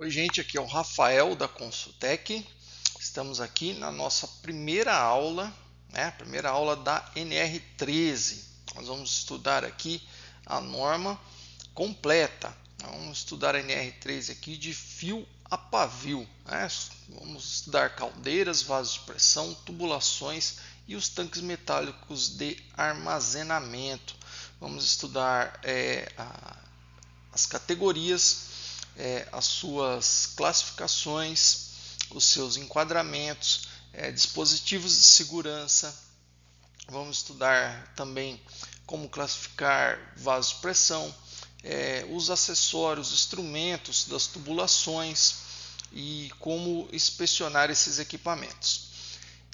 Oi, gente, aqui é o Rafael da Consultec. Estamos aqui na nossa primeira aula, né? Primeira aula da NR13. Nós vamos estudar aqui a norma completa. Vamos estudar a NR13 aqui de fio a pavio, né? Vamos estudar caldeiras, vasos de pressão, tubulações e os tanques metálicos de armazenamento. Vamos estudar as categorias, as suas classificações, os seus enquadramentos, dispositivos de segurança. Vamos estudar também como classificar vasos de pressão, os acessórios, instrumentos das tubulações e como inspecionar esses equipamentos.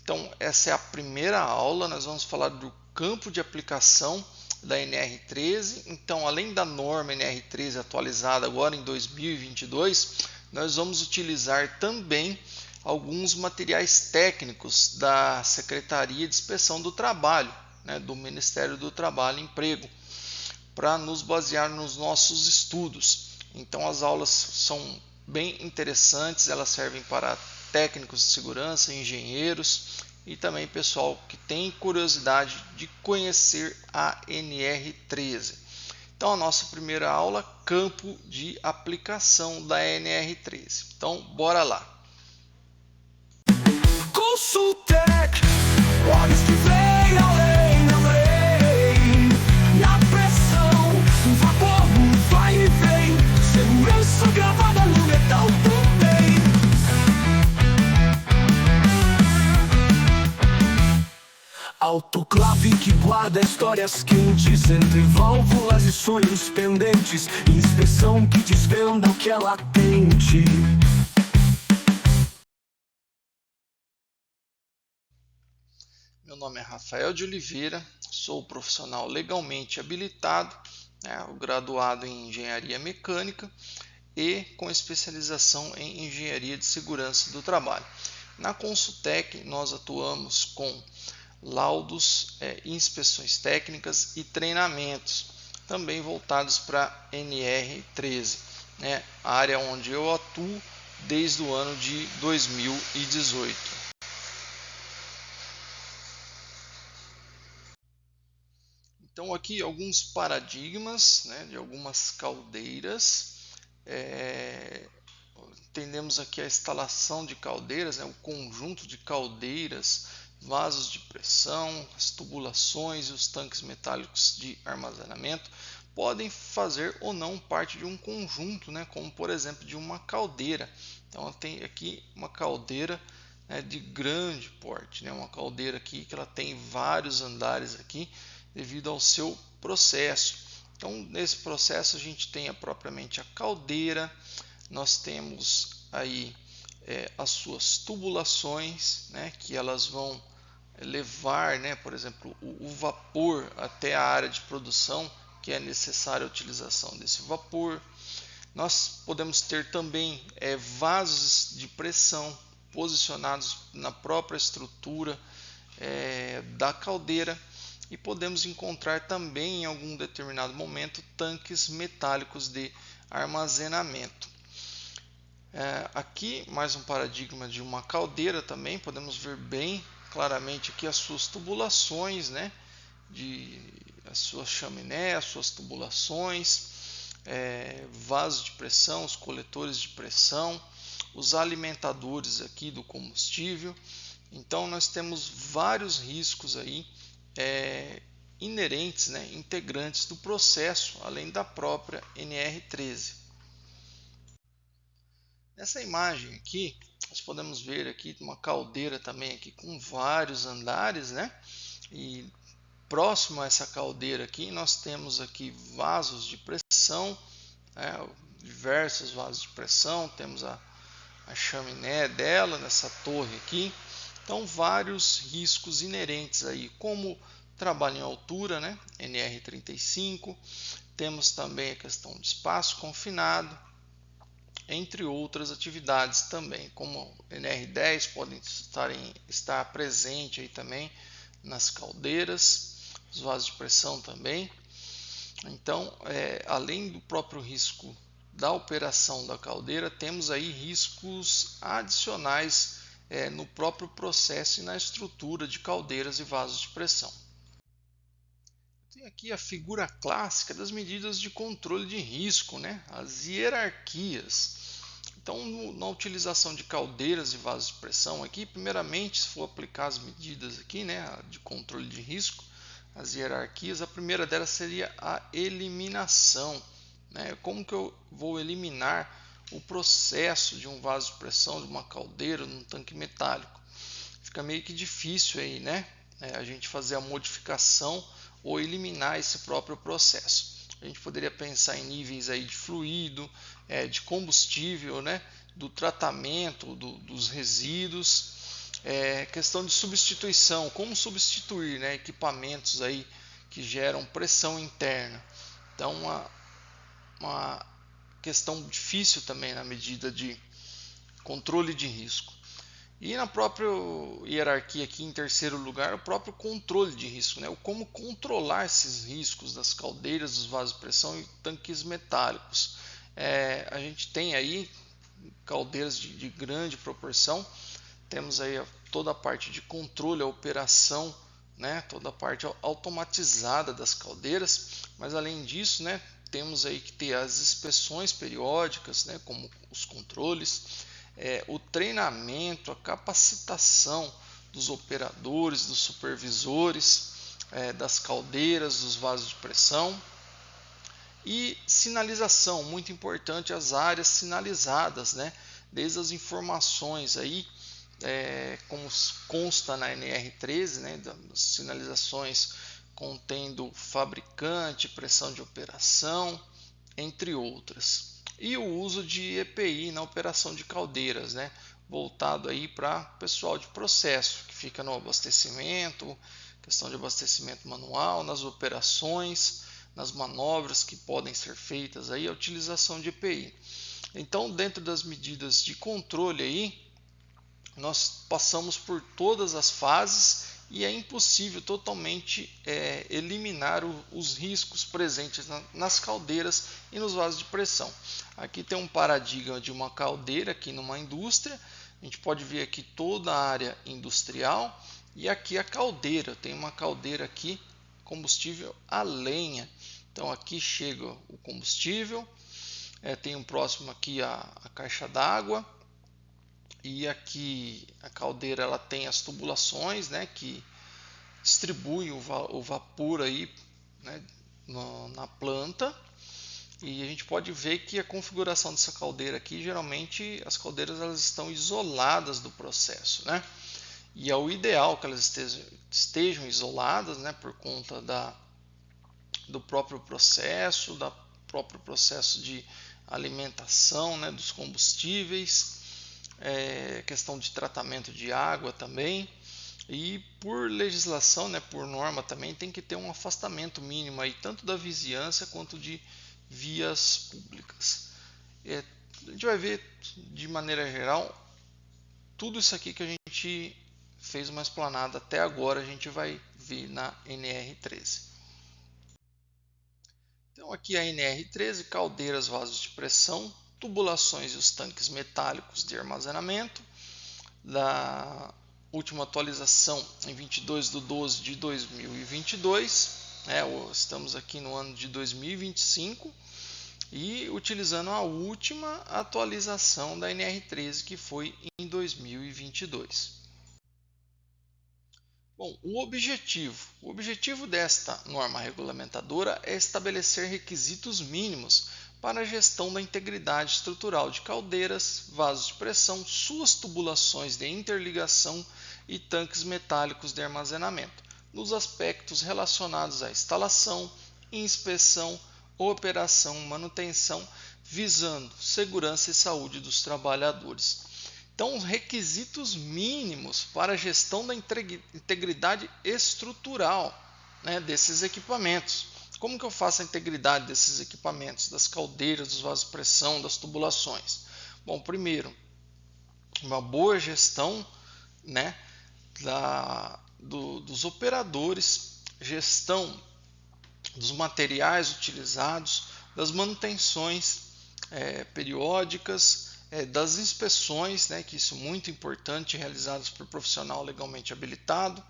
Então, essa é a primeira aula. Nós vamos falar do campo de aplicação da NR13. Então, além da norma NR13 atualizada agora em 2022, nós vamos utilizar também alguns materiais técnicos da Secretaria de Inspeção do Trabalho, né, do Ministério do Trabalho e Emprego, para nos basear nos nossos estudos. Então, as aulas são bem interessantes, elas servem para técnicos de segurança, engenheiros e também pessoal que tem curiosidade de conhecer a NR13. Então, a nossa primeira aula, campo de aplicação da NR13. Então, bora lá. Consultec, olhos que veem além da lei. Na pressão, um vapor vai e vem. Segurança gravada no metal também. Autoclave que guarda histórias quentes entre válvulas e sonhos pendentes. Inspeção que desvenda o que é latente. Meu nome é Rafael de Oliveira, sou profissional legalmente habilitado, graduado em Engenharia Mecânica e com especialização em Engenharia de Segurança do Trabalho. Na Consultec, nós atuamos com laudos, inspeções técnicas e treinamentos, também voltados para NR13, a área onde eu atuo desde o ano de 2018. Então, aqui alguns paradigmas, de algumas caldeiras. Entendemos aqui a instalação de caldeiras, o conjunto de caldeiras, vasos de pressão, as tubulações e os tanques metálicos de armazenamento podem fazer ou não parte de um conjunto, como por exemplo de uma caldeira. Então, tem aqui uma caldeira de grande porte, uma caldeira aqui que ela tem vários andares aqui devido ao seu processo. Então, nesse processo a gente tem propriamente a caldeira, nós temos aí as suas tubulações, que elas vão levar, por exemplo, o vapor até a área de produção, que é necessária a utilização desse vapor. Nós podemos ter também vasos de pressão posicionados na própria estrutura da caldeira. E podemos encontrar também em algum determinado momento tanques metálicos de armazenamento. Aqui mais um paradigma de uma caldeira também, podemos ver bem claramente aqui as suas tubulações, as suas chaminés, as suas tubulações, vasos de pressão, os coletores de pressão, os alimentadores aqui do combustível. Então nós temos vários riscos aí inerentes, integrantes do processo, além da própria NR13. Nessa imagem aqui, nós podemos ver aqui uma caldeira também aqui com vários andares, e próximo a essa caldeira aqui, nós temos aqui vasos de pressão, diversos vasos de pressão, temos a chaminé dela nessa torre aqui. Então, vários riscos inerentes aí, como trabalho em altura, NR35, temos também a questão de espaço confinado, entre outras atividades também, como NR10 podem estar presente aí também nas caldeiras, os vasos de pressão também. Então, além do próprio risco da operação da caldeira, temos aí riscos adicionais no próprio processo e na estrutura de caldeiras e vasos de pressão. Tem aqui a figura clássica das medidas de controle de risco, né? As hierarquias. Então, na utilização de caldeiras e vasos de pressão aqui, primeiramente, se for aplicar as medidas aqui, né, de controle de risco, as hierarquias, a primeira delas seria a eliminação, né? Como que eu vou eliminar o processo de um vaso de pressão, de uma caldeira, num tanque metálico? Fica meio que difícil aí, né? A gente fazer a modificação ou eliminar esse próprio processo. A gente poderia pensar em níveis aí de fluido, de combustível, né? Do tratamento dos resíduos, questão de substituição, como substituir, né, equipamentos aí que geram pressão interna. Então, uma questão difícil também na medida de controle de risco. E na própria hierarquia aqui, em terceiro lugar, o próprio controle de risco, né? Como controlar esses riscos das caldeiras, dos vasos de pressão e tanques metálicos. A gente tem aí caldeiras de grande proporção, temos aí toda a parte de controle, a operação, né? Toda a parte automatizada das caldeiras, mas além disso, né, temos aí que ter as inspeções periódicas, né, como os controles, o treinamento, a capacitação dos operadores, dos supervisores, das caldeiras, dos vasos de pressão, e sinalização, muito importante, as áreas sinalizadas, né? Desde as informações aí, como consta na NR13, né, das sinalizações contendo fabricante, pressão de operação, entre outras. E o uso de EPI na operação de caldeiras, né, voltado aí para pessoal de processo, que fica no abastecimento, questão de abastecimento manual, nas operações, nas manobras que podem ser feitas aí, a utilização de EPI. Então, dentro das medidas de controle aí, nós passamos por todas as fases e é impossível totalmente eliminar os riscos presentes nas caldeiras e nos vasos de pressão. Aqui tem um paradigma de uma caldeira aqui numa indústria. A gente pode ver aqui toda a área industrial e aqui a caldeira. Tem uma caldeira aqui, combustível a lenha. Então aqui chega o combustível, tem um próximo aqui a caixa d'água. E aqui a caldeira ela tem as tubulações, né, que distribuem o vapor aí, né, na planta. E a gente pode ver que a configuração dessa caldeira aqui, geralmente as caldeiras elas estão isoladas do processo, né? E é o ideal que elas estejam isoladas, né, por conta do próprio processo de alimentação, né, dos combustíveis. Questão de tratamento de água também, e por legislação, né, por norma também tem que ter um afastamento mínimo aí, tanto da vizinhança quanto de vias públicas. A gente vai ver de maneira geral tudo isso aqui que a gente fez uma explanada até agora, a gente vai ver na NR13. Então aqui a NR13, caldeiras, vasos de pressão, tubulações e os tanques metálicos de armazenamento. Da última atualização em 22/12/2022, estamos aqui no ano de 2025 e utilizando a última atualização da NR13, que foi em 2022. Bom, o objetivo desta norma regulamentadora é estabelecer requisitos mínimos para a gestão da integridade estrutural de caldeiras, vasos de pressão, suas tubulações de interligação e tanques metálicos de armazenamento, nos aspectos relacionados à instalação, inspeção, operação, manutenção, visando segurança e saúde dos trabalhadores. Então, os requisitos mínimos para a gestão da integridade estrutural, né, desses equipamentos. Como que eu faço a integridade desses equipamentos, das caldeiras, dos vasos de pressão, das tubulações? Bom, primeiro, uma boa gestão, né, dos operadores, gestão dos materiais utilizados, das manutenções, periódicas, das inspeções, né, que isso é muito importante, realizadas por profissional legalmente habilitado,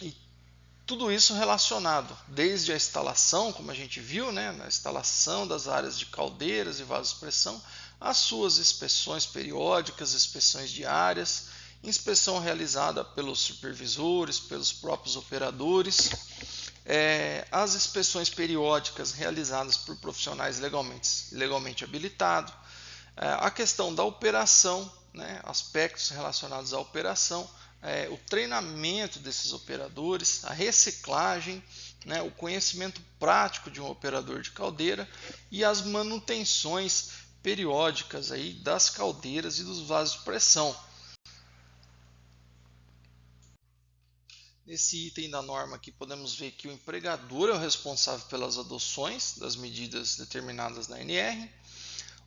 e tudo isso relacionado desde a instalação, como a gente viu, né, na instalação das áreas de caldeiras e vasopressão, as suas inspeções periódicas, inspeções diárias, inspeção realizada pelos supervisores, pelos próprios operadores, as inspeções periódicas realizadas por profissionais legalmente habilitados, a questão da operação, né, aspectos relacionados à operação, o treinamento desses operadores, a reciclagem, né, o conhecimento prático de um operador de caldeira e as manutenções periódicas aí das caldeiras e dos vasos de pressão. Nesse item da norma aqui podemos ver que o empregador é o responsável pelas adoções das medidas determinadas na NR.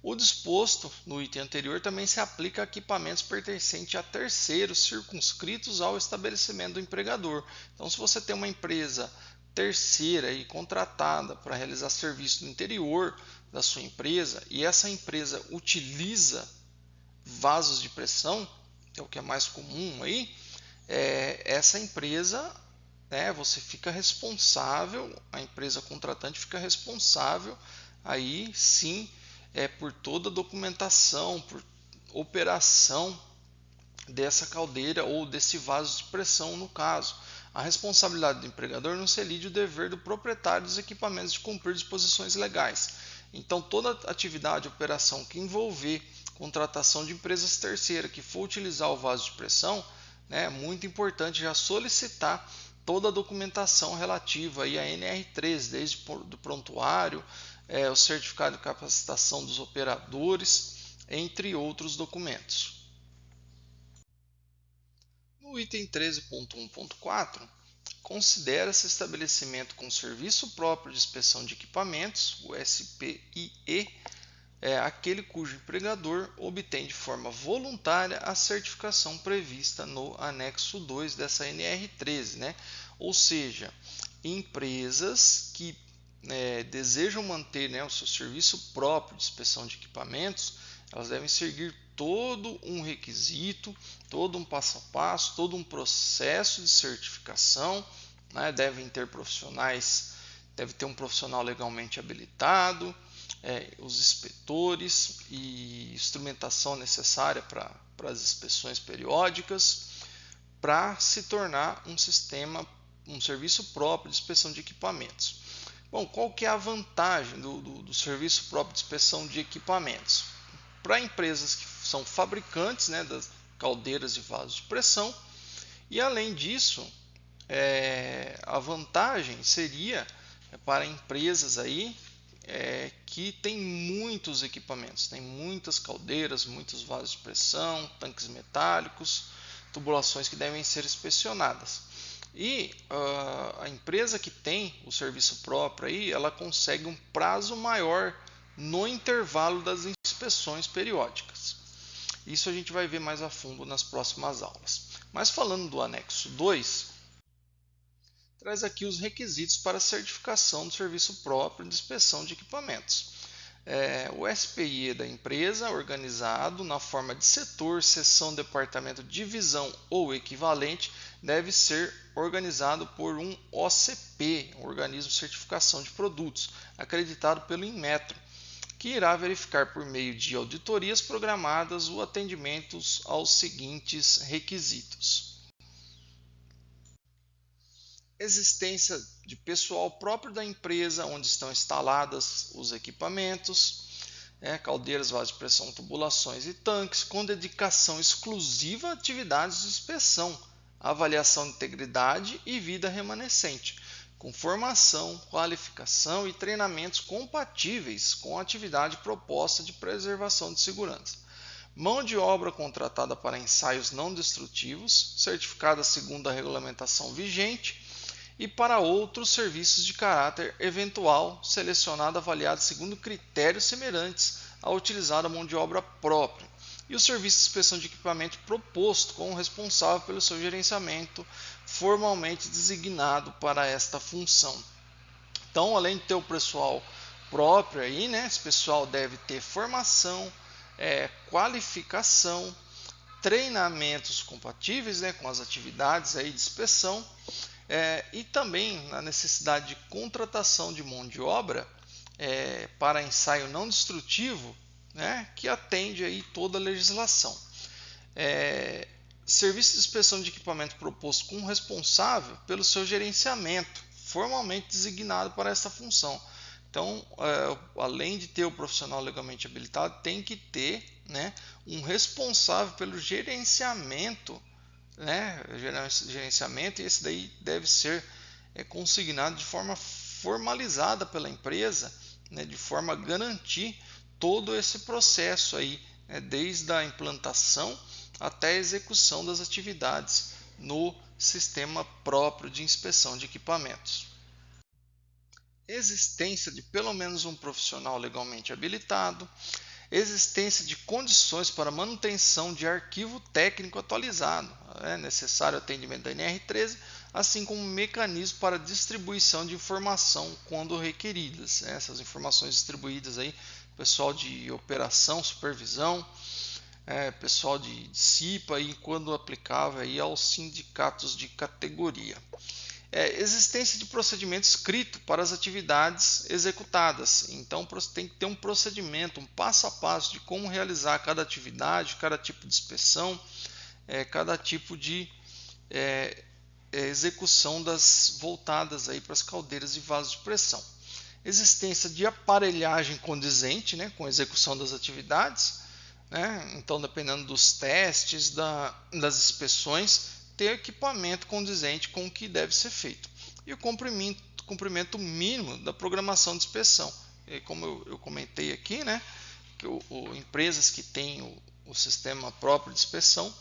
O disposto no item anterior também se aplica a equipamentos pertencentes a terceiros circunscritos ao estabelecimento do empregador. Então, se você tem uma empresa terceira e contratada para realizar serviço no interior da sua empresa e essa empresa utiliza vasos de pressão, que é o que é mais comum aí, essa empresa, você fica responsável, a empresa contratante fica responsável aí sim por toda a documentação, por operação dessa caldeira ou desse vaso de pressão no caso. A responsabilidade do empregador não se elide o dever do proprietário dos equipamentos de cumprir disposições legais. Então toda atividade, operação que envolver contratação de empresas terceiras que for utilizar o vaso de pressão, é muito importante já solicitar toda a documentação relativa aí à NR13, desde do prontuário, o certificado de capacitação dos operadores, entre outros documentos. No item 13.1.4, considera-se estabelecimento com serviço próprio de inspeção de equipamentos, o SPIE, aquele cujo empregador obtém de forma voluntária a certificação prevista no anexo 2 dessa NR13, né? Ou seja, empresas que desejam manter, o seu serviço próprio de inspeção de equipamentos, elas devem seguir todo um requisito, todo um passo a passo, todo um processo de certificação, né? Deve ter um profissional legalmente habilitado, os inspetores e instrumentação necessária para as inspeções periódicas, para se tornar um serviço próprio de inspeção de equipamentos. Bom, qual que é a vantagem do serviço próprio de inspeção de equipamentos? Para empresas que são fabricantes, das caldeiras e vasos de pressão, e além disso, a vantagem seria para empresas aí que tem muitos equipamentos, tem muitas caldeiras, muitos vasos de pressão, tanques metálicos, tubulações que devem ser inspecionadas. E a empresa que tem o serviço próprio aí, ela consegue um prazo maior no intervalo das inspeções periódicas. Isso a gente vai ver mais a fundo nas próximas aulas. Mas falando do anexo 2, traz aqui os requisitos para a certificação do serviço próprio de inspeção de equipamentos. O SPIE da empresa, organizado na forma de setor, seção, departamento, divisão ou equivalente, deve ser organizado por um OCP, um organismo de certificação de produtos, acreditado pelo Inmetro, que irá verificar por meio de auditorias programadas o atendimento aos seguintes requisitos: existência de pessoal próprio da empresa onde estão instaladas os equipamentos, caldeiras, vasos de pressão, tubulações e tanques, com dedicação exclusiva a atividades de inspeção, avaliação de integridade e vida remanescente, com formação, qualificação e treinamentos compatíveis com a atividade proposta de preservação de segurança. Mão de obra contratada para ensaios não destrutivos, certificada segundo a regulamentação vigente, e para outros serviços de caráter eventual, selecionado e avaliado segundo critérios semelhantes a utilizar a mão de obra própria, e o serviço de inspeção de equipamento proposto com o responsável pelo seu gerenciamento, formalmente designado para esta função. Então, além de ter o pessoal próprio aí, né? Esse pessoal deve ter formação, qualificação, treinamentos compatíveis, né, com as atividades aí de inspeção, e também a necessidade de contratação de mão de obra para ensaio não destrutivo, né, que atende aí toda a legislação. Serviço de inspeção de equipamento proposto com o responsável pelo seu gerenciamento, formalmente designado para essa função. Então, além de ter o profissional legalmente habilitado, tem que ter, né, um responsável pelo gerenciamento, né, e esse daí deve ser consignado de forma formalizada pela empresa, né, de forma a garantir todo esse processo aí, né, desde a implantação até a execução das atividades no sistema próprio de inspeção de equipamentos. Existência de pelo menos um profissional legalmente habilitado, existência de condições para manutenção de arquivo técnico atualizado, é necessário atendimento da NR13, assim como um mecanismo para distribuição de informação quando requeridas. Essas informações distribuídas aí, pessoal de operação, supervisão, pessoal de CIPA e quando aplicável aí aos sindicatos de categoria. Existência de procedimento escrito para as atividades executadas. Então tem que ter um procedimento, um passo a passo de como realizar cada atividade, cada tipo de inspeção, cada tipo de execução das voltadas aí para as caldeiras e vasos de pressão. Existência de aparelhagem condizente, né, com a execução das atividades, né? Então, dependendo dos testes, das inspeções, ter equipamento condizente com o que deve ser feito. E o cumprimento mínimo da programação de inspeção. E como eu comentei aqui, né, que empresas que têm o sistema próprio de inspeção,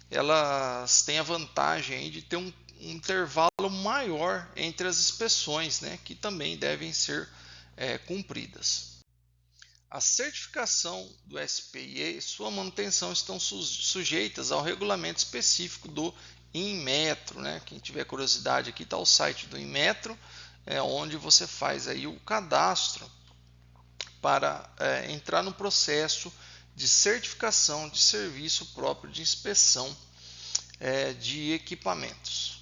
elas têm a vantagem aí de ter um intervalo maior entre as inspeções, né, que também devem ser cumpridas. A certificação do SPIE e sua manutenção estão sujeitas ao regulamento específico do Inmetro, né? Quem tiver curiosidade, aqui está o site do Inmetro, onde você faz aí o cadastro para entrar no processo de certificação de serviço próprio de inspeção de equipamentos.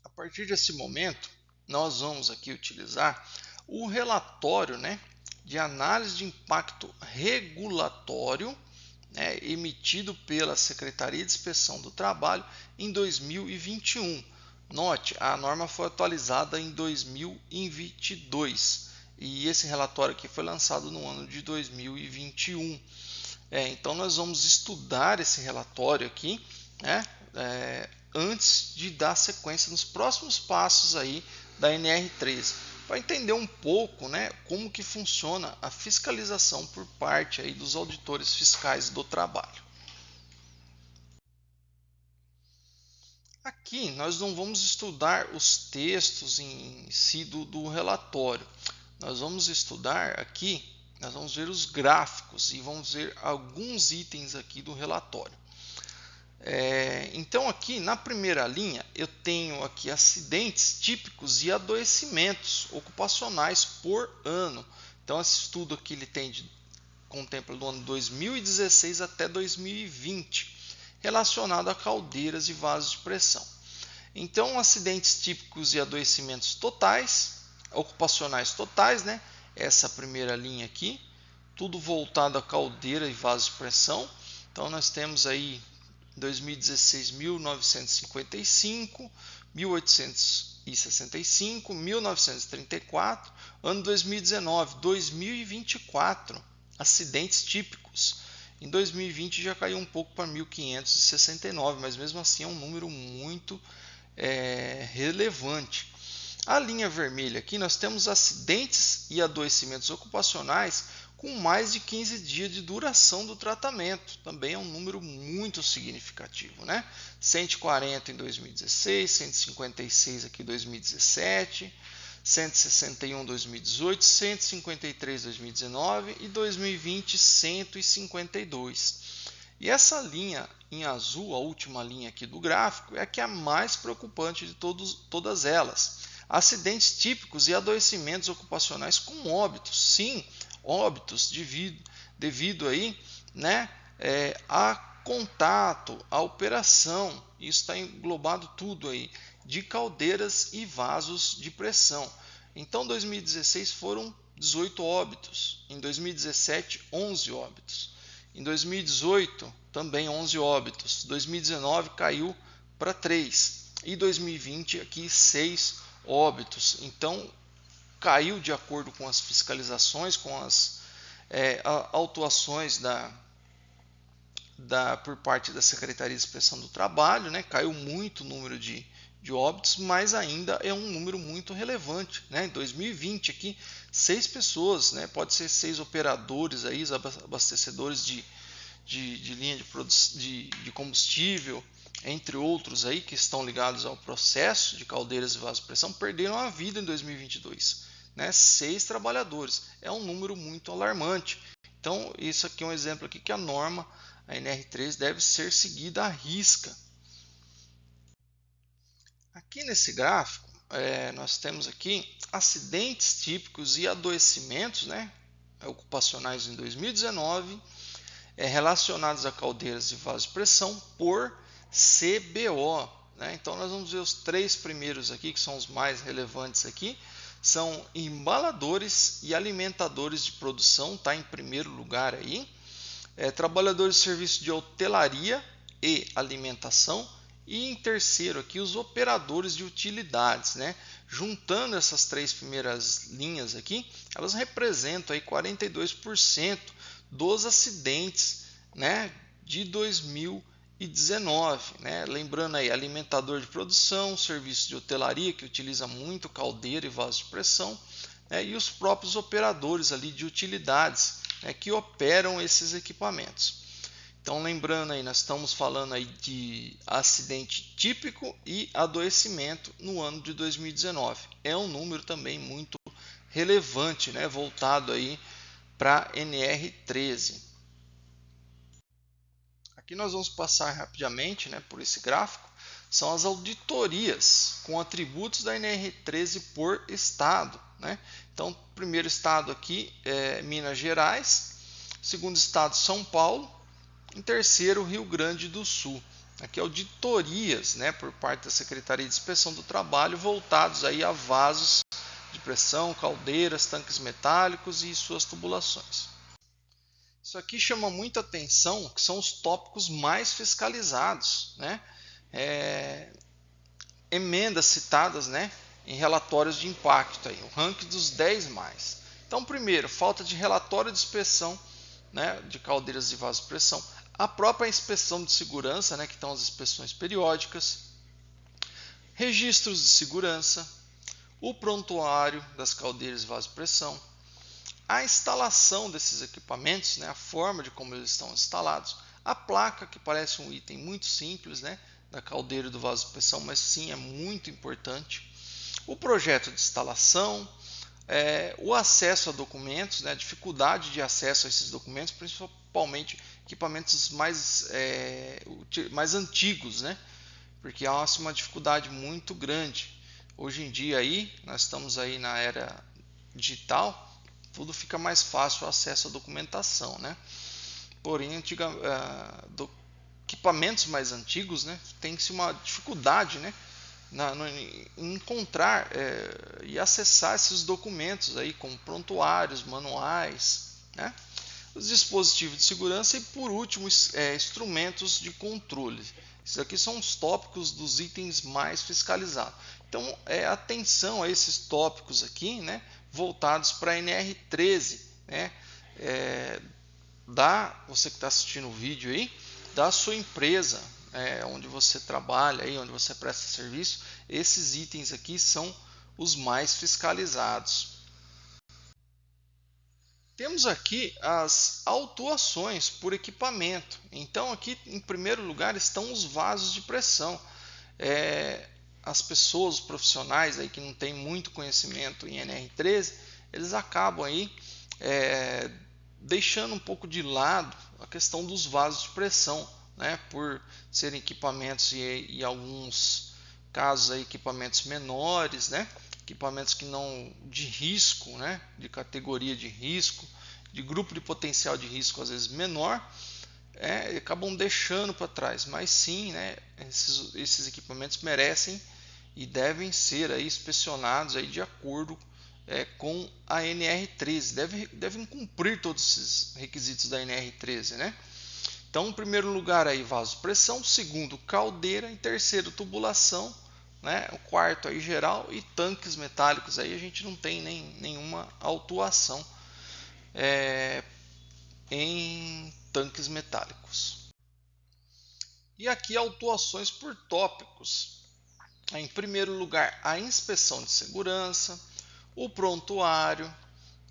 A partir desse momento, nós vamos aqui utilizar o relatório, né, de análise de impacto regulatório, né, emitido pela Secretaria de Inspeção do Trabalho em 2021. Note, a norma foi atualizada em 2022 e esse relatório aqui foi lançado no ano de 2021. Então nós vamos estudar esse relatório aqui, né, antes de dar sequência nos próximos passos aí da NR13. Para entender um pouco, né, como que funciona a fiscalização por parte aí dos auditores fiscais do trabalho. Aqui nós não vamos estudar os textos em si do relatório. Nós vamos estudar aqui, nós vamos ver os gráficos e vamos ver alguns itens aqui do relatório. Então aqui na primeira linha eu tenho aqui acidentes típicos e adoecimentos ocupacionais por ano. Então esse estudo aqui ele contempla do ano 2016 até 2020, relacionado a caldeiras e vasos de pressão. Então acidentes típicos e adoecimentos ocupacionais totais, né? Essa primeira linha aqui, tudo voltado a caldeira e vasos de pressão. Então nós temos aí 2016, 1955, 1865, 1934, ano 2019, 2024, acidentes típicos. Em 2020 já caiu um pouco para 1569, mas mesmo assim é um número muito relevante. A linha vermelha aqui nós temos acidentes e adoecimentos ocupacionais com mais de 15 dias de duração do tratamento. Também é um número muito significativo, né? 140 em 2016, 156 aqui em 2017, 161 em 2018, 153 em 2019 e 2020 152. E essa linha em azul, a última linha aqui do gráfico, é a que é a mais preocupante de todas elas. Acidentes típicos e adoecimentos ocupacionais com óbitos. Sim, óbitos devido aí, né, a contato, a operação, isso está englobado tudo aí, de caldeiras e vasos de pressão. Então, em 2016 foram 18 óbitos, em 2017 11 óbitos, em 2018 também 11 óbitos, 2019 caiu para 3 e 2020 aqui 6 óbitos. Então caiu de acordo com as fiscalizações, com as autuações por parte da Secretaria de Inspeção do Trabalho, né? Caiu muito o número de óbitos, mas ainda é um número muito relevante, né? Em 2020 aqui 6 pessoas, né? Pode ser 6 operadores aí, abastecedores de linha de combustível, entre outros aí que estão ligados ao processo de caldeiras e vasos de pressão, perderam a vida em 2022, né? 6 trabalhadores, é um número muito alarmante. Então isso aqui é um exemplo aqui que a norma, a NR13, deve ser seguida à risca. Aqui nesse gráfico, nós temos aqui acidentes típicos e adoecimentos, né, ocupacionais em 2019, relacionados a caldeiras e vasos de pressão por CBO. Né? Então nós vamos ver os 3 primeiros aqui, que são os mais relevantes aqui, são embaladores e alimentadores de produção, tá em primeiro lugar aí, trabalhadores de serviço de hotelaria e alimentação, e em terceiro aqui os operadores de utilidades, né? Juntando essas 3 primeiras linhas aqui, elas representam aí 42% dos acidentes, né, de 2019, né? Lembrando aí, alimentador de produção, serviço de hotelaria que utiliza muito caldeira e vaso de pressão, né, e os próprios operadores ali de utilidades, né, que operam esses equipamentos. Então, lembrando aí, nós estamos falando aí de acidente típico e adoecimento no ano de 2019. É um número também muito relevante, né, voltado aí para NR13. Aqui nós vamos passar rapidamente, né, por esse gráfico. São as auditorias com atributos da NR13 por estado, né? Então, o primeiro estado aqui é Minas Gerais, segundo estado São Paulo, em terceiro Rio Grande do Sul. Aqui auditorias, né, por parte da Secretaria de Inspeção do Trabalho, voltados aí a vasos de pressão, caldeiras, tanques metálicos e suas tubulações. Isso aqui chama muita atenção, que são os tópicos mais fiscalizados, né? Emendas citadas, né, em relatórios de impacto, aí, o ranking dos 10 mais. Então, primeiro, falta de relatório de inspeção, né, de caldeiras e vasos de pressão, a própria inspeção de segurança, né, que estão as inspeções periódicas, registros de segurança, o prontuário das caldeiras e vasos de pressão, a instalação desses equipamentos, né, a forma de como eles estão instalados, a placa, que parece um item muito simples, né, da caldeira e do vaso de pressão, mas sim é muito importante, o projeto de instalação, o acesso a documentos, né, a dificuldade de acesso a esses documentos, principalmente equipamentos mais antigos, né, porque há uma dificuldade muito grande. Hoje em dia aí, nós estamos aí na era digital, tudo fica mais fácil o acesso à documentação, né? Porém, equipamentos mais antigos, né, tem-se uma dificuldade, né, em encontrar e acessar esses documentos aí, como prontuários, manuais, né, os dispositivos de segurança e, por último, instrumentos de controle. Esses aqui são os tópicos dos itens mais fiscalizados. Então, atenção a esses tópicos aqui, né, voltados para a NR13, né, você que está assistindo o vídeo aí, da sua empresa, onde você trabalha, aí, onde você presta serviço, esses itens aqui são os mais fiscalizados. Temos aqui as autuações por equipamento. Então aqui em primeiro lugar estão os vasos de pressão. As pessoas, os profissionais aí que não têm muito conhecimento em NR13, eles acabam aí deixando um pouco de lado a questão dos vasos de pressão, né, por serem equipamentos e alguns casos aí, equipamentos menores, né, equipamentos que não de risco, né, de categoria de risco, de grupo de potencial de risco às vezes menor, acabam deixando para trás. Mas sim, né, esses equipamentos merecem e devem ser aí inspecionados aí de acordo com a NR13, devem cumprir todos esses requisitos da NR13, né? Então, em primeiro lugar aí vasopressão, segundo caldeira, em terceiro tubulação, né? O quarto aí geral, e tanques metálicos aí a gente não tem nenhuma autuação em tanques metálicos. E aqui autuações por tópicos. Em primeiro lugar, a inspeção de segurança, o prontuário,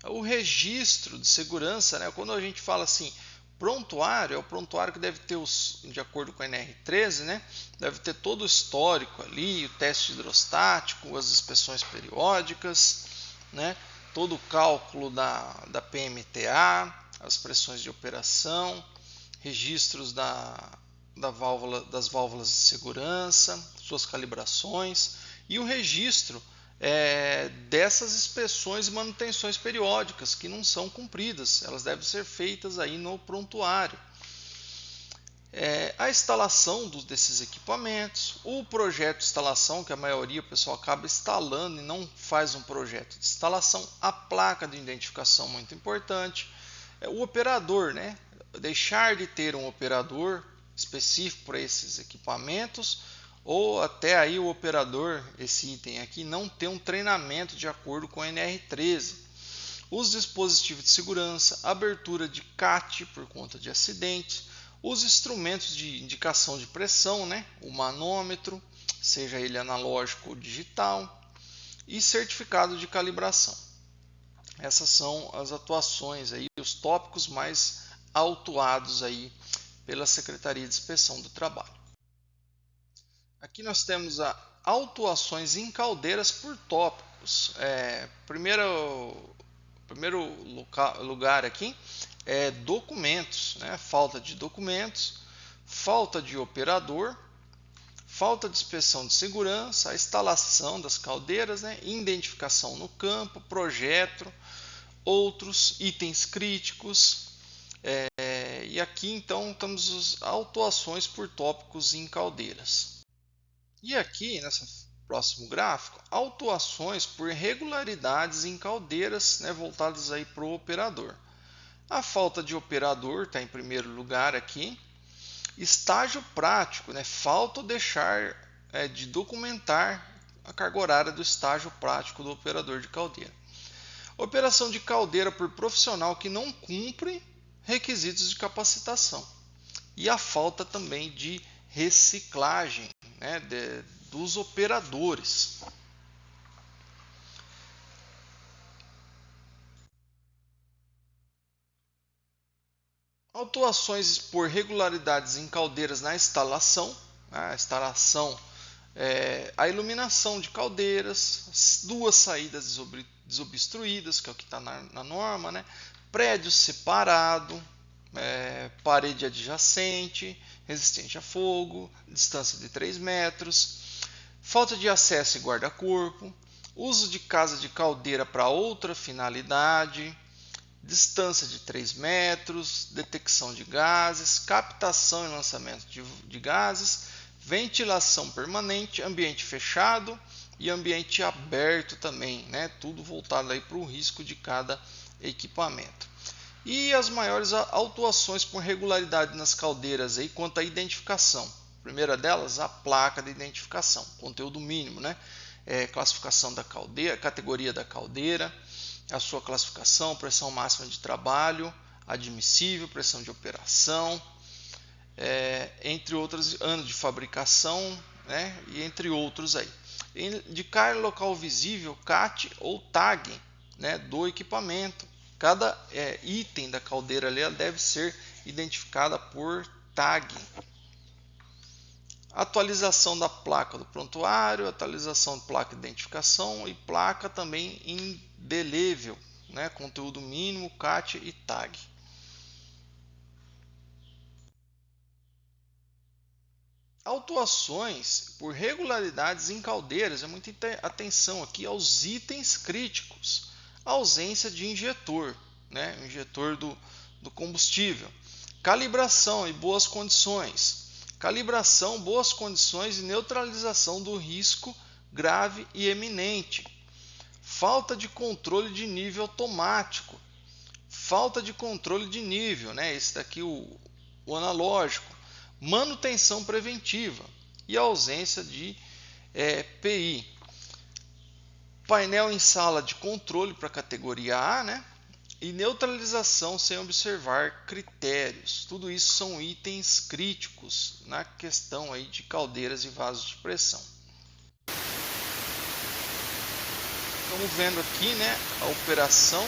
o registro de segurança, né? Quando a gente fala assim, prontuário, é o prontuário que deve ter, de acordo com a NR13, né? Deve ter todo o histórico ali, o teste hidrostático, as inspeções periódicas, né? Todo o cálculo da PMTA, as pressões de operação, registros das válvulas de segurança, suas calibrações e o registro dessas inspeções e manutenções periódicas que não são cumpridas, elas devem ser feitas aí no prontuário. A instalação desses equipamentos, o projeto de instalação, que a maioria o pessoal acaba instalando e não faz um projeto de instalação, a placa de identificação, muito importante, o operador, né? Deixar de ter um operador específico para esses equipamentos, ou até aí o operador, esse item aqui, não ter um treinamento de acordo com a NR13. Os dispositivos de segurança, abertura de CAT por conta de acidentes, os instrumentos de indicação de pressão, né? O manômetro, seja ele analógico ou digital, e certificado de calibração. Essas são as atuações aí, os tópicos mais autuados aí pela Secretaria de Inspeção do Trabalho. Aqui nós temos autuações em caldeiras por tópicos. Primeiro lugar aqui é documentos, né? Falta de documentos, falta de operador, falta de inspeção de segurança, a instalação das caldeiras, né? Identificação no campo, projeto, outros itens críticos. E aqui então temos as autuações por tópicos em caldeiras. E aqui, nesse próximo gráfico, autuações por irregularidades em caldeiras, né, voltadas aí para o operador. A falta de operador está em primeiro lugar aqui. Estágio prático, né, falta deixar de documentar a carga horária do estágio prático do operador de caldeira. Operação de caldeira por profissional que não cumpre requisitos de capacitação. E a falta também de reciclagem, né, dos operadores. Autuações por regularidades em caldeiras na instalação. A iluminação de caldeiras, duas saídas desobstruídas, que é o que está na norma, né? Prédio separado, parede adjacente, resistente a fogo, distância de 3 metros, falta de acesso e guarda-corpo, uso de casa de caldeira para outra finalidade, distância de 3 metros, detecção de gases, captação e lançamento de gases, ventilação permanente, ambiente fechado e ambiente aberto também, né? Tudo voltado aí para o risco de cada equipamento. E as maiores autuações por regularidade nas caldeiras aí quanto à identificação. A primeira delas, a placa de identificação, conteúdo mínimo, né? Classificação da caldeira, categoria da caldeira, a sua classificação, pressão máxima de trabalho, admissível, pressão de operação, entre outros, ano de fabricação, né? E entre outros aí. Indicar local visível, CAT ou tag, né, do equipamento. Cada item da caldeira ali deve ser identificada por tag. Atualização da placa do prontuário, atualização da placa de identificação e placa também indelével, né? Conteúdo mínimo, CAT e tag. Autuações por regularidades em caldeiras, é muita atenção aqui aos itens críticos. A ausência de injetor, né? O injetor do combustível. Calibração e boas condições. Calibração, boas condições e neutralização do risco grave e eminente. Falta de controle de nível automático. Falta de controle de nível, né? Esse daqui o analógico. Manutenção preventiva e ausência de PI. Painel em sala de controle para a categoria A, né? E neutralização sem observar critérios. Tudo isso são itens críticos na questão aí de caldeiras e vasos de pressão. Estamos vendo aqui, né, a operação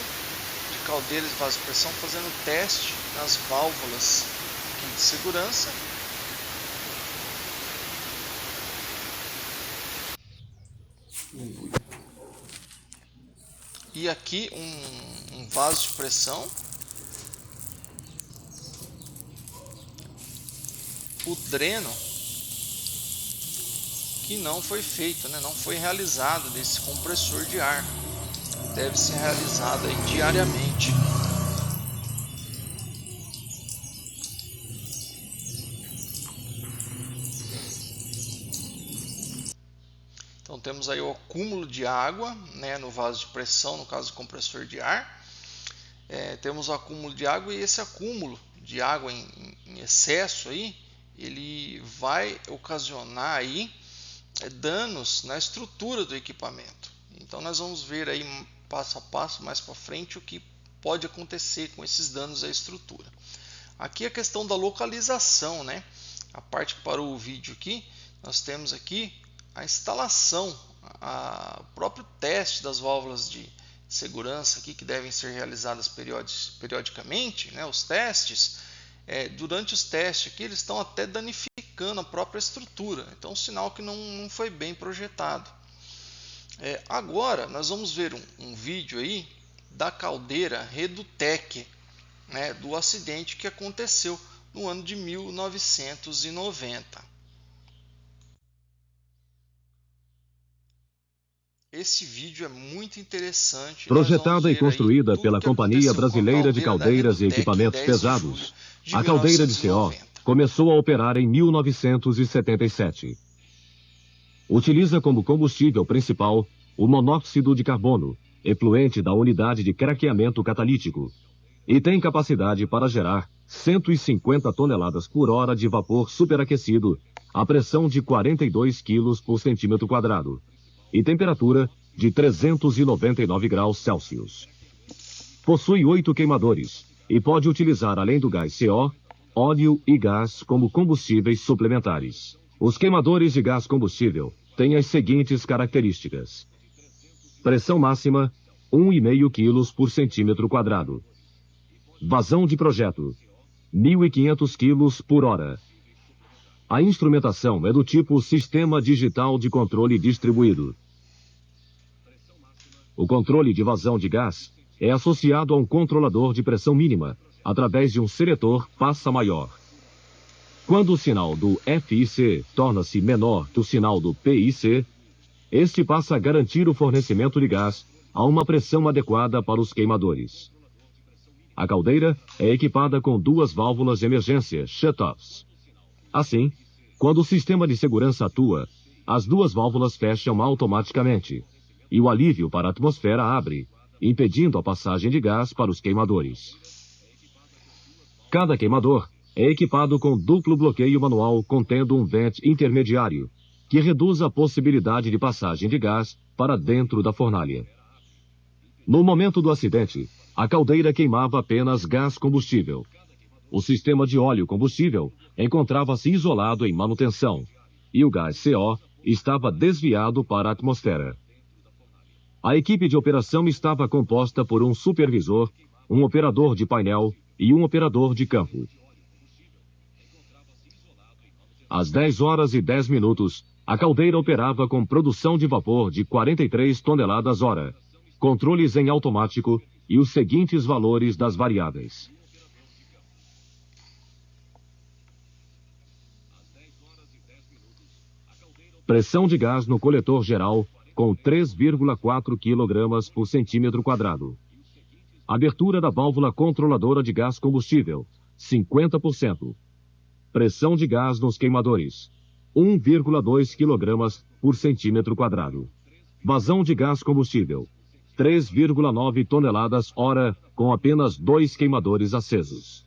de caldeiras e vasos de pressão, fazendo teste nas válvulas aqui de segurança. E aqui um vaso de pressão. O dreno que não foi feito, né? Não foi realizado desse compressor de ar. Deve ser realizado aí diariamente. Então temos aí o acúmulo de água, né, no vaso de pressão, no caso do compressor de ar. Temos o acúmulo de água, e esse acúmulo de água em excesso aí, ele vai ocasionar aí danos na estrutura do equipamento. Então nós vamos ver aí passo a passo mais para frente o que pode acontecer com esses danos à estrutura. Aqui a questão da localização, né? A parte que parou o vídeo aqui, nós temos aqui a instalação, o próprio teste das válvulas de segurança aqui, que devem ser realizadas periodicamente, né, os testes. Durante os testes aqui, eles estão até danificando a própria estrutura, então um sinal que não foi bem projetado. Agora nós vamos ver um vídeo aí da caldeira Redutec, né, do acidente que aconteceu no ano de 1990. Esse vídeo é muito interessante. Projetada e construída pela Companhia Brasileira de Caldeiras e Equipamentos Pesados, a caldeira de CO começou a operar em 1977. Utiliza como combustível principal o monóxido de carbono, efluente da unidade de craqueamento catalítico, e tem capacidade para gerar 150 toneladas por hora de vapor superaquecido a pressão de 42 kg por centímetro quadrado e temperatura de 399 graus Celsius. Possui 8 queimadores e pode utilizar, além do gás CO, óleo e gás como combustíveis suplementares. Os queimadores de gás combustível têm as seguintes características: pressão máxima 1,5 kg por centímetro quadrado. Vazão de projeto 1.500 kg por hora. A instrumentação é do tipo Sistema Digital de Controle Distribuído. O controle de vazão de gás é associado a um controlador de pressão mínima, através de um seletor passa maior. Quando o sinal do FIC torna-se menor que o sinal do PIC, este passa a garantir o fornecimento de gás a uma pressão adequada para os queimadores. A caldeira é equipada com duas válvulas de emergência, shut-offs. Assim, quando o sistema de segurança atua, as duas válvulas fecham automaticamente e o alívio para a atmosfera abre, impedindo a passagem de gás para os queimadores. Cada queimador é equipado com duplo bloqueio manual contendo um vent intermediário, que reduz a possibilidade de passagem de gás para dentro da fornalha. No momento do acidente, a caldeira queimava apenas gás combustível. O sistema de óleo combustível encontrava-se isolado em manutenção e o gás CO estava desviado para a atmosfera. A equipe de operação estava composta por um supervisor, um operador de painel e um operador de campo. Às 10h10, a caldeira operava com produção de vapor de 43 toneladas hora, controles em automático e os seguintes valores das variáveis. Pressão de gás no coletor geral com 3,4 kg por centímetro quadrado. Abertura da válvula controladora de gás combustível, 50%. Pressão de gás nos queimadores, 1,2 kg por centímetro quadrado. Vazão de gás combustível, 3,9 toneladas hora com apenas 2 queimadores acesos.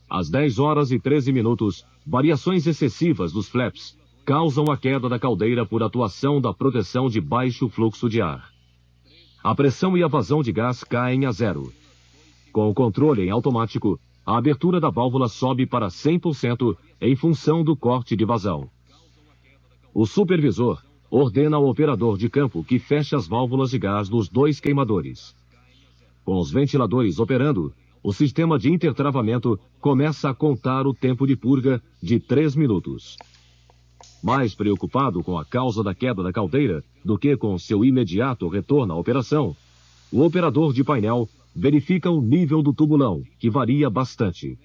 Às 10 horas e 13 minutos, variações excessivas dos flaps causam a queda da caldeira por atuação da proteção de baixo fluxo de ar. A pressão e a vazão de gás caem a zero. Com o controle em automático, a abertura da válvula sobe para 100% em função do corte de vazão. O supervisor ordena ao operador de campo que feche as válvulas de gás dos 2 queimadores. Com os ventiladores operando, o sistema de intertravamento começa a contar o tempo de purga de 3 minutos. Mais preocupado com a causa da queda da caldeira do que com seu imediato retorno à operação, o operador de painel verifica o nível do tubulão, que varia bastante.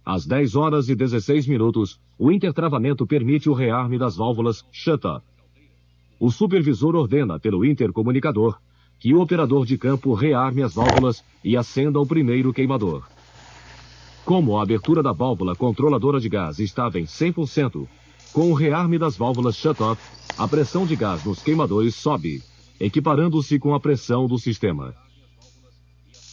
Às 10 horas e 16 minutos, o intertravamento permite o rearme das válvulas shut-off. O supervisor ordena pelo intercomunicador que o operador de campo rearme as válvulas e acenda o primeiro queimador. Como a abertura da válvula controladora de gás estava em 100%, com o rearme das válvulas shut-off, a pressão de gás nos queimadores sobe, equiparando-se com a pressão do sistema.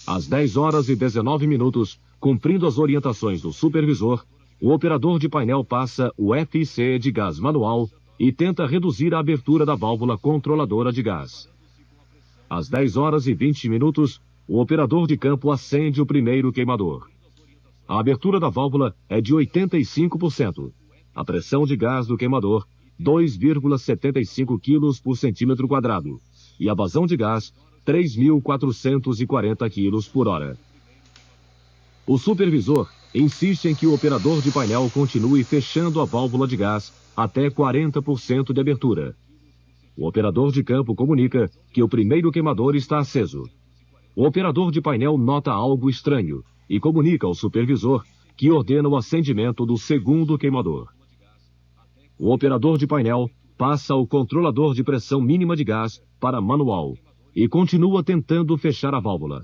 Às 10 horas e 19 minutos, cumprindo as orientações do supervisor, o operador de painel passa o FIC de gás manual e tenta reduzir a abertura da válvula controladora de gás. Às 10 horas e 20 minutos, o operador de campo acende o primeiro queimador. A abertura da válvula é de 85%. A pressão de gás do queimador, 2,75 kg por centímetro quadrado. E a vazão de gás, 3.440 kg por hora. O supervisor insiste em que o operador de painel continue fechando a válvula de gás até 40% de abertura. O operador de campo comunica que o primeiro queimador está aceso. O operador de painel nota algo estranho e comunica ao supervisor que ordena o acendimento do segundo queimador. O operador de painel passa o controlador de pressão mínima de gás para manual e continua tentando fechar a válvula.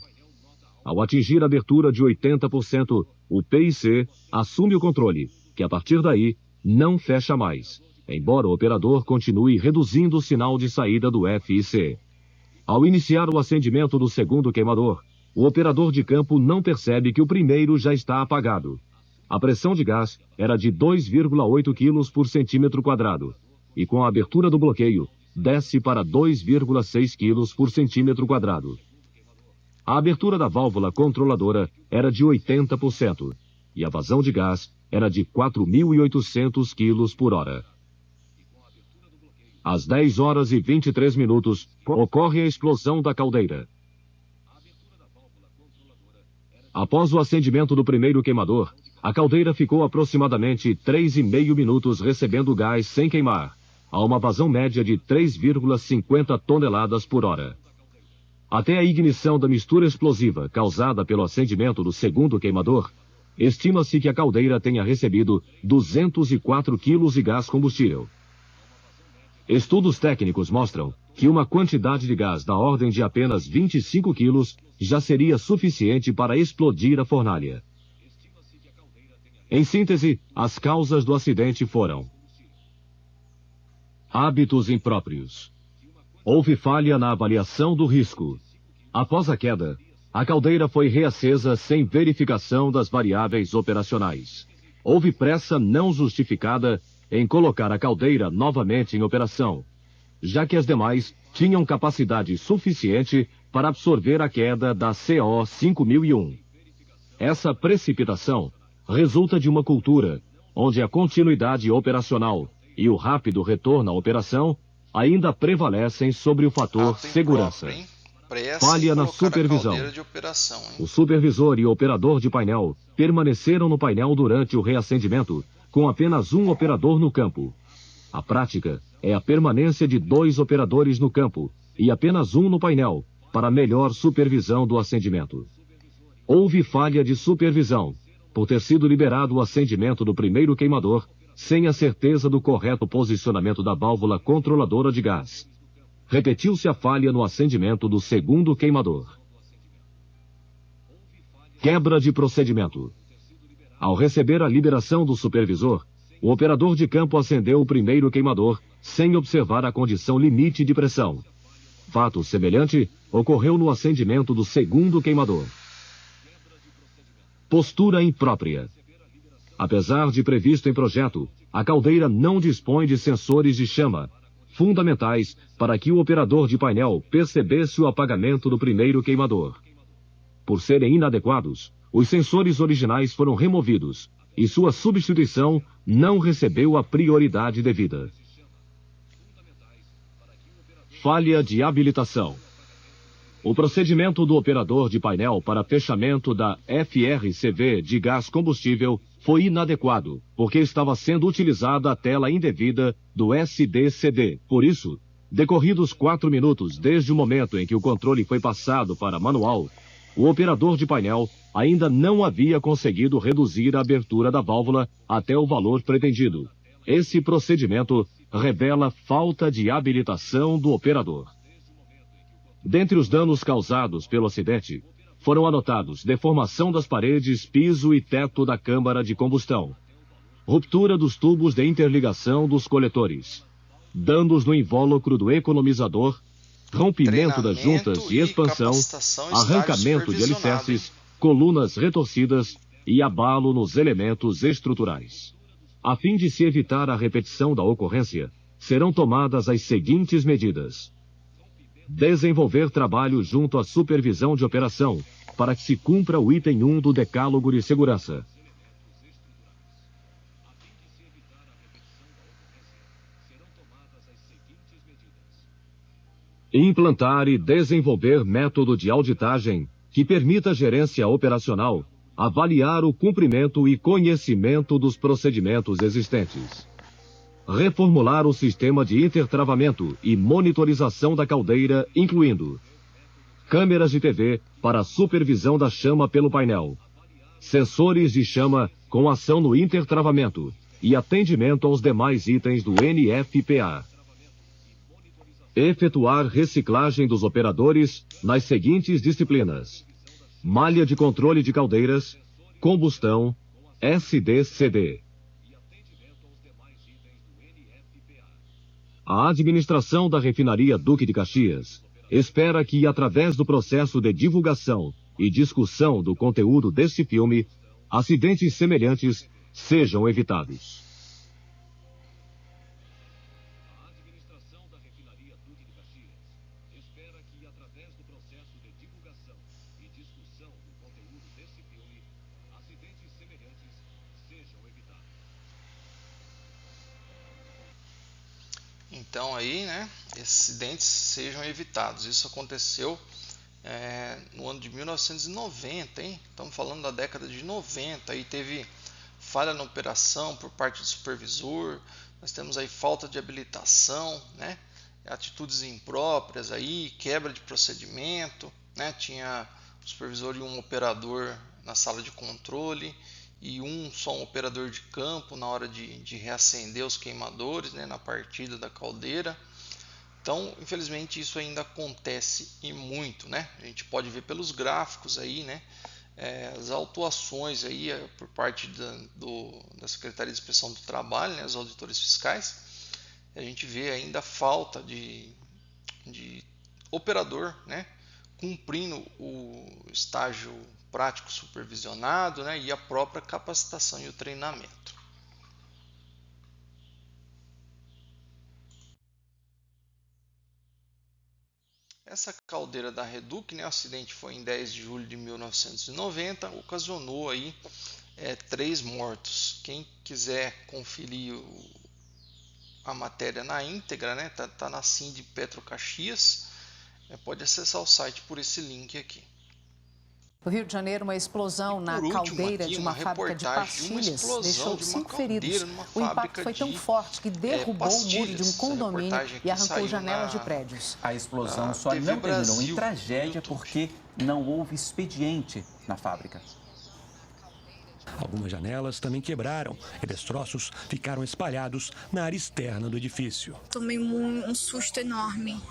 Ao atingir a abertura de 80%, o PIC assume o controle, que a partir daí não fecha mais, embora o operador continue reduzindo o sinal de saída do FIC. Ao iniciar o acendimento do segundo queimador, o operador de campo não percebe que o primeiro já está apagado. A pressão de gás era de 2,8 kg por centímetro quadrado, e com a abertura do bloqueio, desce para 2,6 kg por centímetro quadrado. A abertura da válvula controladora era de 80%, e a vazão de gás era de 4.800 kg por hora. Às 10 horas e 23 minutos, ocorre a explosão da caldeira. Após o acendimento do primeiro queimador, a caldeira ficou aproximadamente 3,5 minutos recebendo gás sem queimar, a uma vazão média de 3,50 toneladas por hora. Até a ignição da mistura explosiva causada pelo acendimento do segundo queimador, estima-se que a caldeira tenha recebido 204 kg de gás combustível. Estudos técnicos mostram que uma quantidade de gás da ordem de apenas 25 kg já seria suficiente para explodir a fornalha. Em síntese, as causas do acidente foram: hábitos impróprios. Houve falha na avaliação do risco. Após a queda, a caldeira foi reacesa sem verificação das variáveis operacionais. Houve pressa não justificada em colocar a caldeira novamente em operação, já que as demais tinham capacidade suficiente para absorver a queda da CO 5001. Essa precipitação resulta de uma cultura onde a continuidade operacional e o rápido retorno à operação ainda prevalecem sobre o fator segurança. Falha na supervisão. O supervisor e o operador de painel permaneceram no painel durante o reacendimento, com apenas um operador no campo. A prática é a permanência de 2 operadores no campo e apenas um no painel, para melhor supervisão do acendimento. Houve falha de supervisão, por ter sido liberado o acendimento do primeiro queimador, sem a certeza do correto posicionamento da válvula controladora de gás. Repetiu-se a falha no acendimento do segundo queimador. Quebra de procedimento. Ao receber a liberação do supervisor, o operador de campo acendeu o primeiro queimador sem observar a condição limite de pressão. Fato semelhante ocorreu no acendimento do segundo queimador. Postura imprópria. Apesar de previsto em projeto, a caldeira não dispõe de sensores de chama, fundamentais para que o operador de painel percebesse o apagamento do primeiro queimador. Por serem inadequados, os sensores originais foram removidos e sua substituição não recebeu a prioridade devida. Falha de habilitação. O procedimento do operador de painel para fechamento da FRCV de gás combustível foi inadequado, porque estava sendo utilizada a tela indevida do SDCD. Por isso, decorridos 4 minutos desde o momento em que o controle foi passado para manual, o operador de painel ainda não havia conseguido reduzir a abertura da válvula até o valor pretendido. Esse procedimento revela falta de habilitação do operador. Dentre os danos causados pelo acidente, foram anotados deformação das paredes, piso e teto da câmara de combustão, ruptura dos tubos de interligação dos coletores, danos no invólucro do economizador, rompimento das juntas de expansão, arrancamento de alicerces, colunas retorcidas e abalo nos elementos estruturais. A fim de se evitar a repetição da ocorrência, serão tomadas as seguintes medidas: desenvolver trabalho junto à supervisão de operação, para que se cumpra o item 1 do Decálogo de Segurança. Implantar e desenvolver método de auditagem que permita à gerência operacional avaliar o cumprimento e conhecimento dos procedimentos existentes. Reformular o sistema de intertravamento e monitorização da caldeira, incluindo câmeras de TV para supervisão da chama pelo painel, sensores de chama com ação no intertravamento e atendimento aos demais itens do NFPA. Efetuar reciclagem dos operadores nas seguintes disciplinas: malha de controle de caldeiras, combustão, SDCD. A administração da refinaria Duque de Caxias espera que, através do processo de divulgação e discussão do conteúdo deste filme, acidentes semelhantes sejam evitados. Então aí, né, esses acidentes sejam evitados. Isso aconteceu no ano de 1990, hein? Estamos falando da década de 90. Aí teve falha na operação por parte do supervisor. Nós temos aí falta de habilitação, né? Atitudes impróprias aí, quebra de procedimento, né? Tinha um supervisor e um operador na sala de controle e só um operador de campo na hora de reacender os queimadores, né, na partida da caldeira. Então, infelizmente, isso ainda acontece e muito, né? A gente pode ver pelos gráficos aí, né, as autuações aí por parte da Secretaria de Inspeção do Trabalho, né, os auditores fiscais. A gente vê ainda a falta de operador, né, cumprindo o estágio prático supervisionado, né, e a própria capacitação e o treinamento. Essa caldeira da Reduc, né, o acidente foi em 10 de julho de 1990, ocasionou aí 3 mortos. Quem quiser conferir a matéria na íntegra, né, tá na Sind Petro Caxias, pode acessar o site por esse link aqui. No Rio de Janeiro, uma explosão na caldeira de uma fábrica de pastilhas deixou 5 feridos. O impacto foi tão forte que derrubou o muro de um condomínio e arrancou janelas de prédios. A explosão só não terminou em tragédia porque não houve expediente na fábrica. Algumas janelas também quebraram e destroços ficaram espalhados na área externa do edifício. Tomei um susto enorme.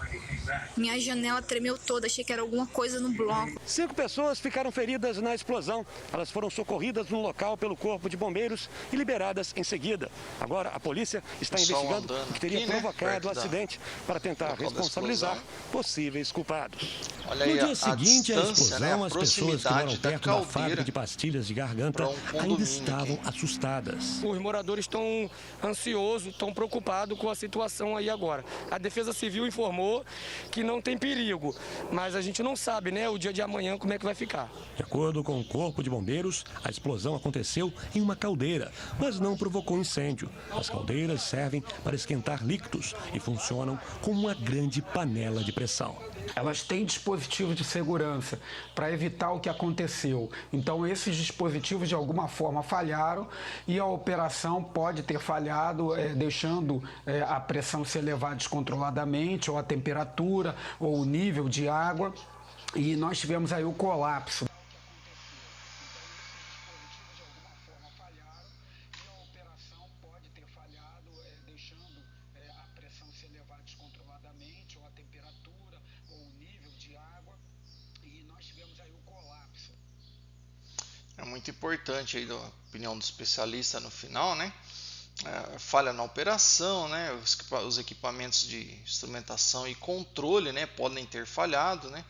Minha janela tremeu toda, achei que era alguma coisa no bloco. 5 pessoas ficaram feridas na explosão. Elas foram socorridas no local pelo Corpo de Bombeiros e liberadas em seguida. Agora a polícia está investigando o que teria provocado o acidente para tentar responsabilizar possíveis culpados. Olha no aí, dia seguinte à né? explosão, as pessoas que moram perto da fábrica de pastilhas de garganta ainda estavam assustadas. Os moradores estão ansiosos, estão preocupados com a situação aí agora. A Defesa Civil informou que não tem perigo, mas a gente não sabe, né, o dia de amanhã como é que vai ficar. De acordo com o Corpo de Bombeiros, a explosão aconteceu em uma caldeira, mas não provocou incêndio. As caldeiras servem para esquentar líquidos e funcionam como uma grande panela de pressão. Elas têm dispositivos de segurança para evitar o que aconteceu. Então, esses dispositivos, de alguma forma, falharam e a operação pode ter falhado, deixando a pressão se elevar descontroladamente, ou a temperatura, ou o nível de água. E nós tivemos aí o colapso. É muito importante aí a opinião do especialista no final, né? Falha na operação, né? Os equipamentos de instrumentação e controle, né, podem ter falhado, né?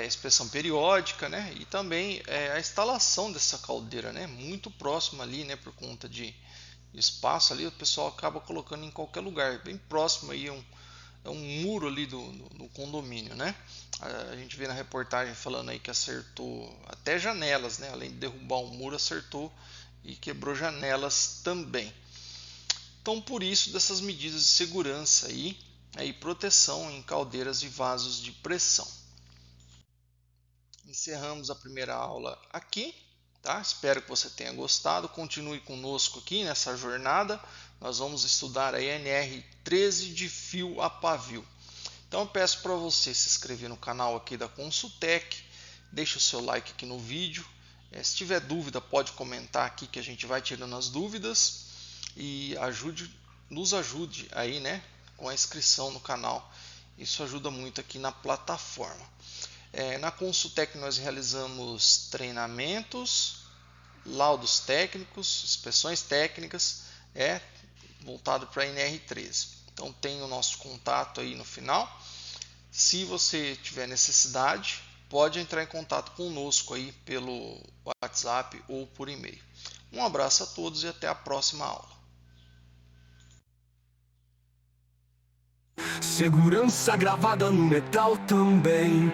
Inspeção periódica, né? E também a instalação dessa caldeira, né? Muito próxima ali, né? Por conta de espaço ali, o pessoal acaba colocando em qualquer lugar, bem próximo aí um muro ali do condomínio, né? A gente vê na reportagem falando aí que acertou até janelas, né? Além de derrubar um muro, acertou e quebrou janelas também. Então, por isso, dessas medidas de segurança aí, e proteção em caldeiras e vasos de pressão. Encerramos a primeira aula aqui, tá? Espero que você tenha gostado. Continue conosco aqui nessa jornada. Nós vamos estudar a NR13 de fio a pavio. Então eu peço para você se inscrever no canal aqui da Consultec, deixe o seu like aqui no vídeo. Se tiver dúvida, pode comentar aqui que a gente vai tirando as dúvidas e nos ajude aí, né, com a inscrição no canal. Isso ajuda muito aqui na plataforma. Na Consultec nós realizamos treinamentos, laudos técnicos, inspeções técnicas, voltado para a NR13. Então tem o nosso contato aí no final. Se você tiver necessidade, pode entrar em contato conosco aí pelo WhatsApp ou por e-mail. Um abraço a todos e até a próxima aula. Segurança gravada no metal também.